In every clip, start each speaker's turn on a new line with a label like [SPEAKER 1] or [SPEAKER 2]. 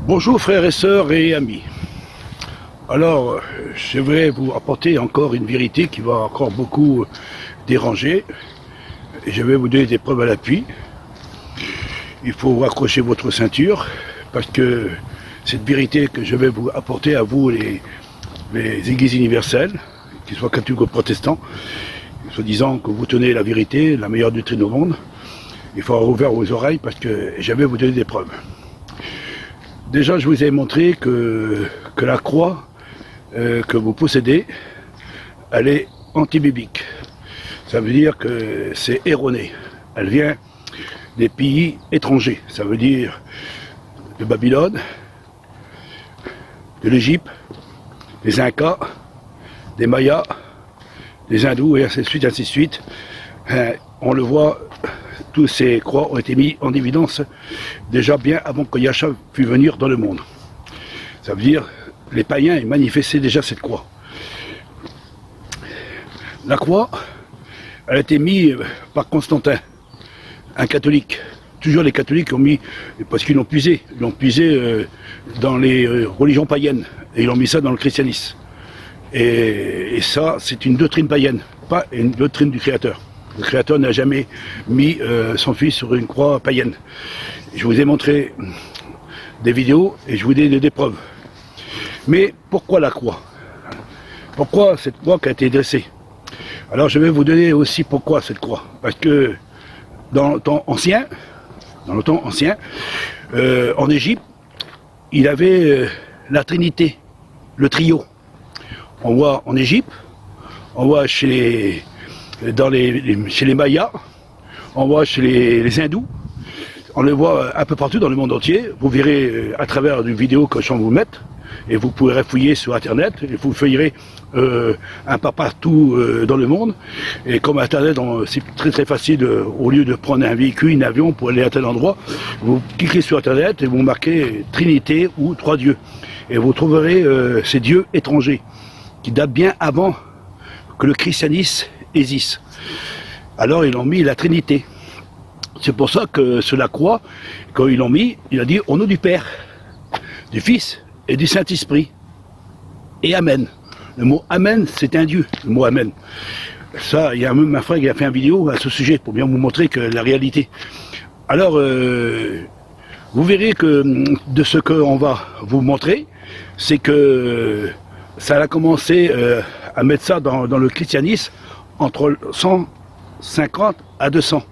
[SPEAKER 1] Bonjour frères et sœurs et amis. Alors, je vais vous apporter encore une vérité qui va encore beaucoup déranger. Je vais vous donner des preuves à l'appui. Il faut accrocher votre ceinture parce que cette vérité que je vais vous apporter à vous, les églises universelles, qu'ils soient catholiques ou protestants, soi-disant que vous tenez la vérité, la meilleure doctrine au monde, il faut avoir ouvert vos oreilles parce que je vais vous donner des preuves. Déjà, je vous ai montré que la croix que vous possédez, elle est anti-biblique. Ça veut dire que c'est erroné. Elle vient des pays étrangers. Ça veut dire de Babylone, de l'Égypte, des Incas, des Mayas, des Hindous, et ainsi de suite, ainsi de suite. On le voit, tous ces croix ont été mis en évidence déjà bien avant que Yahshua pût venir dans le monde. Ça veut dire, les païens ils manifestaient déjà cette croix. La croix, elle a été mise par Constantin, un catholique. Toujours les catholiques ont mis, parce qu'ils l'ont puisé dans les religions païennes, et ils ont mis ça dans le christianisme. Et ça, c'est une doctrine païenne, pas une doctrine du Créateur. Le Créateur n'a jamais mis son Fils sur une croix païenne. Je vous ai montré des vidéos et je vous ai donné des preuves. Mais pourquoi la croix? Pourquoi cette croix qui a été dressée? Alors je vais vous donner aussi pourquoi cette croix. Parce que dans le temps ancien, en Égypte, il avait la Trinité, le trio. On voit en Égypte, on voit chez les Mayas, on voit chez les Hindous, on le voit un peu partout dans le monde entier. Vous verrez à travers une vidéo que je vais vous mettre, et vous pourrez fouiller sur internet, et vous feuillerez un peu partout dans le monde. Et comme internet, c'est très très facile, au lieu de prendre un véhicule, un avion pour aller à tel endroit, vous cliquez sur internet et vous marquez Trinité ou Trois dieux. Et vous trouverez ces dieux étrangers, qui datent bien avant que le christianisme existe. Alors ils ont mis la Trinité. C'est pour ça que sur la croix, quand ils l'ont mis, il a dit au nom du Père, du Fils et du Saint-Esprit. Et Amen. Le mot Amen, c'est un Dieu, le mot Amen. Ça, il y a même ma frère qui a fait une vidéo à ce sujet pour bien vous montrer que la réalité. Alors, vous verrez que de ce qu'on va vous montrer, c'est que ça a commencé à mettre ça dans le christianisme entre 150 à 200.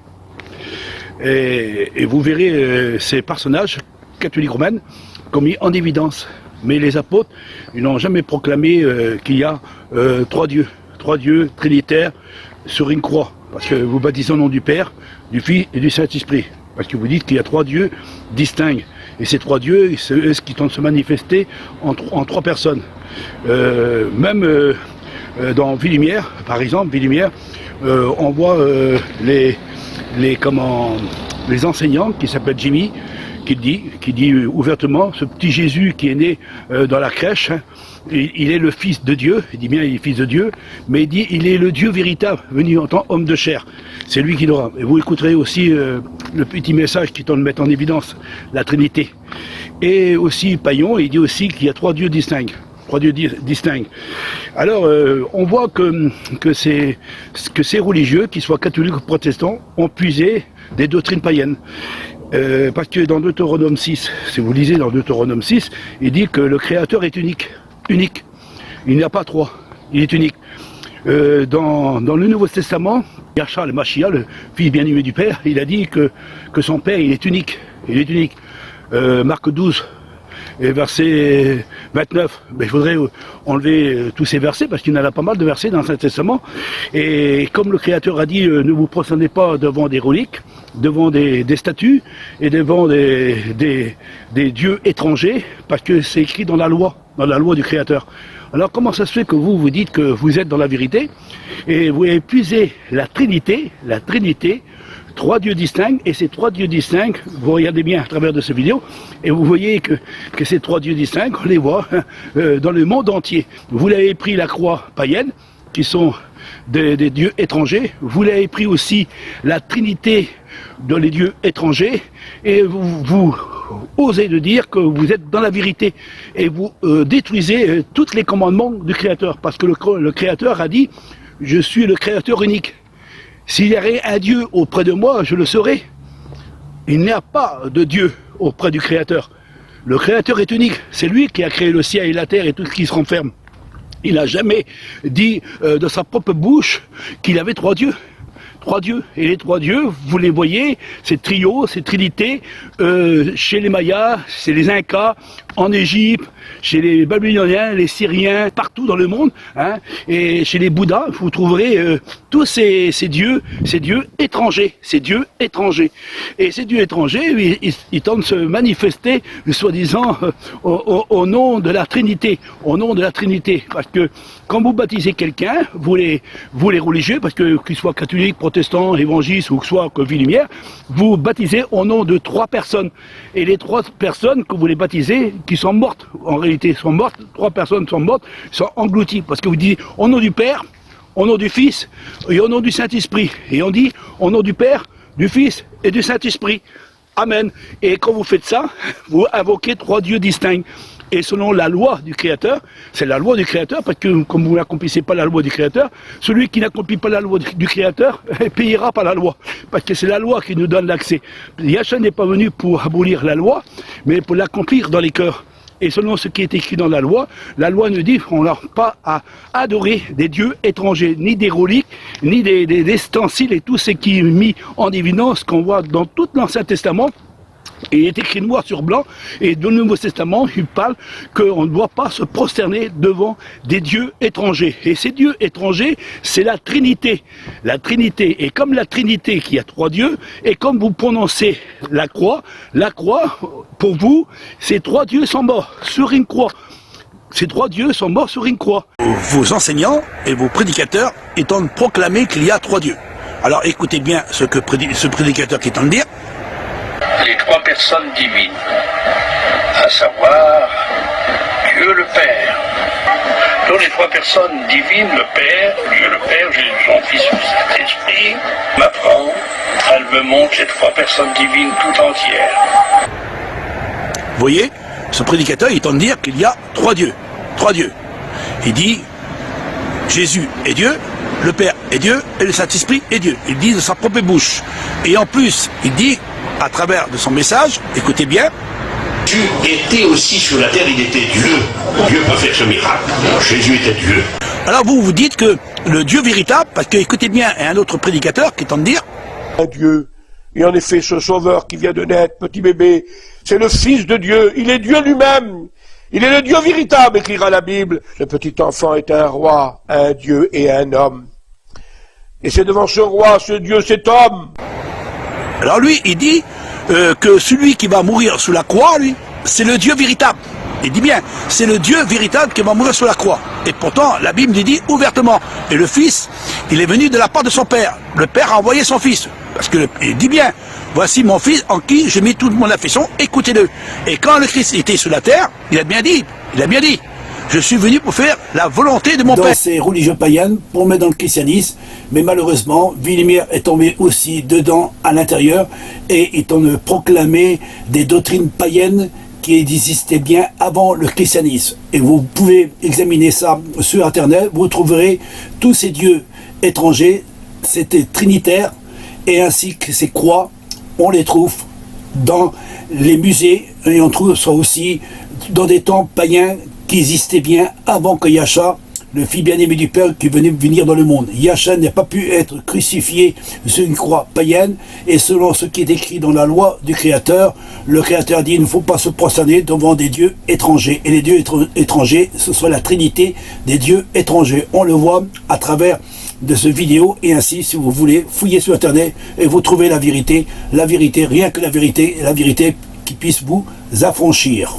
[SPEAKER 1] Et vous verrez ces personnages catholiques romains qui ont mis en évidence. Mais les apôtres, ils n'ont jamais proclamé qu'il y a trois dieux trinitaires sur une croix. Parce que vous baptisez au nom du Père, du Fils et du Saint-Esprit. Parce que vous dites qu'il y a trois dieux distincts. Et ces trois dieux, c'est eux qui tentent de se manifester en trois personnes. Même dans Villimière, par exemple, on voit les enseignants qui s'appellent Jimmy, qui dit ouvertement, ce petit Jésus qui est né dans la crèche, il est le Fils de Dieu. Il dit bien il est Fils de Dieu, mais il dit il est le Dieu véritable, venu en tant homme de chair. C'est lui qui l'aura. Et vous écouterez aussi le petit message qui tente de mettre en évidence la Trinité. Et aussi Paillon, il dit aussi qu'il y a trois dieux distincts. Alors, on voit que ces religieux, qu'ils soient catholiques ou protestants, ont puisé des doctrines païennes. Parce que dans Deutéronome 6, si vous lisez dans Deutéronome 6, il dit que le Créateur est unique. Il n'y a pas trois, il est unique. Dans le Nouveau Testament, Yahshua le Mashiach, le fils bien-aimé du Père, il a dit que son Père, il est unique. Marc 12, et verset 29, il faudrait enlever tous ces versets parce qu'il y en a pas mal de versets dans l'Ancien Testament. Et comme le Créateur a dit, ne vous prosternez pas devant des reliques, devant des statues et devant des dieux étrangers, parce que c'est écrit dans la loi du Créateur. Alors comment ça se fait que vous dites que vous êtes dans la vérité et vous épuisez la Trinité, trois dieux distincts, et ces trois dieux distincts, vous regardez bien à travers de cette vidéo, et vous voyez que ces trois dieux distincts, on les voit dans le monde entier. Vous l'avez pris la croix païenne, qui sont des dieux étrangers, vous l'avez pris aussi la Trinité dans les dieux étrangers, et vous osez de dire que vous êtes dans la vérité et vous détruisez tous les commandements du Créateur. Parce que le Créateur a dit, je suis le Créateur unique. S'il y avait un Dieu auprès de moi, je le saurais. Il n'y a pas de Dieu auprès du Créateur. Le Créateur est unique. C'est lui qui a créé le ciel et la terre et tout ce qui se renferme. Il n'a jamais dit de sa propre bouche qu'il avait trois dieux. Trois dieux. Et les trois dieux, vous les voyez, c'est trio, c'est trinité, chez les Mayas, chez les Incas, en Égypte, chez les Babyloniens, les Syriens, partout dans le monde, hein, et chez les Bouddhas, vous trouverez tous ces dieux étrangers, ces dieux étrangers. Et ces dieux étrangers, ils tentent de se manifester, soi-disant, au nom de la Trinité, au nom de la Trinité, parce que quand vous baptisez quelqu'un, vous les religieux, parce que qu'ils soient catholiques, protestants, évangélistes ou que soit que Villemière, vous baptisez au nom de trois personnes. Et les trois personnes que vous les baptisez, qui sont mortes, en réalité sont mortes, trois personnes sont mortes, sont englouties, parce que vous dites au nom du Père, au nom du Fils et au nom du Saint-Esprit. Et on dit au nom du Père, du Fils et du Saint-Esprit. Amen. Et quand vous faites ça, vous invoquez trois dieux distincts. Et selon la loi du Créateur, c'est la loi du Créateur, parce que comme vous n'accomplissez pas la loi du Créateur, celui qui n'accomplit pas la loi du Créateur payera par la loi. Parce que c'est la loi qui nous donne l'accès. Yahshua n'est pas venu pour abolir la loi, mais pour l'accomplir dans les cœurs. Et selon ce qui est écrit dans la loi nous dit qu'on n'a pas à adorer des dieux étrangers, ni des reliques, ni des ustensiles et tout ce qui est mis en évidence qu'on voit dans tout l'Ancien Testament. Et il est écrit noir sur blanc, et dans le Nouveau Testament, il parle qu'on ne doit pas se prosterner devant des dieux étrangers. Et ces dieux étrangers, c'est la Trinité. La Trinité, et comme la Trinité qui a trois dieux, et comme vous prononcez la croix, pour vous, ces trois dieux sont morts sur une croix. Ces trois dieux sont morts sur une croix. Vos enseignants et vos prédicateurs étant de proclamer qu'il y a trois dieux. Alors écoutez bien ce prédicateur qui est en de dire.
[SPEAKER 2] Les trois personnes divines, à savoir Dieu le Père. Dans les trois personnes divines, le Père, Dieu le Père, Jésus son Fils, le Saint-Esprit, m'apprend, elle me montre les trois personnes divines tout entières.
[SPEAKER 1] Vous voyez, ce prédicateur il tente de dire qu'il y a trois dieux. Trois dieux. Il dit Jésus est Dieu, le Père est Dieu et le Saint-Esprit est Dieu. Il dit de sa propre bouche. Et en plus, il dit à travers de son message, écoutez bien.
[SPEAKER 3] Jésus était aussi sur la terre, il était Dieu. Dieu peut faire ce miracle. Jésus était Dieu.
[SPEAKER 1] Alors vous dites que le Dieu véritable, parce que écoutez bien, et un autre prédicateur qui tente de dire.
[SPEAKER 4] Un Dieu. Et en effet, ce sauveur qui vient de naître, petit bébé, c'est le Fils de Dieu. Il est Dieu lui-même. Il est le Dieu véritable, écrira la Bible. Le petit enfant est un roi, un Dieu et un homme. Et c'est devant ce roi, ce Dieu, cet homme.
[SPEAKER 1] Alors lui, il dit que celui qui va mourir sous la croix, lui, c'est le Dieu véritable. Il dit bien, c'est le Dieu véritable qui va mourir sous la croix. Et pourtant, la Bible lui dit ouvertement. Et le Fils, il est venu de la part de son Père. Le Père a envoyé son Fils. Parce qu'il dit bien, voici mon Fils en qui je mets toute mon affection, écoutez-le. Et quand le Christ était sur la terre, il a bien dit, je suis venu pour faire la volonté de mon Père.
[SPEAKER 5] Dans ces religions païennes, pour mettre dans le christianisme, mais malheureusement, Villemière est tombé aussi dedans, à l'intérieur, et étant proclamé des doctrines païennes qui existaient bien avant le christianisme. Et vous pouvez examiner ça sur Internet, vous trouverez tous ces dieux étrangers, c'était trinitaire, et ainsi que ces croix, on les trouve dans les musées, et on trouve ça aussi dans des temples païens qui existait bien avant que Yahshua, le Fils bien-aimé du Père, qui venait venir dans le monde. Yahshua n'a pas pu être crucifié sur une croix païenne, et selon ce qui est écrit dans la loi du Créateur, le Créateur dit il ne faut pas se prosterner devant des dieux étrangers. Et les dieux étrangers, ce soit la Trinité des dieux étrangers. On le voit à travers de ce vidéo, et ainsi, si vous voulez, fouillez sur Internet et vous trouvez la vérité, rien que la vérité qui puisse vous affranchir.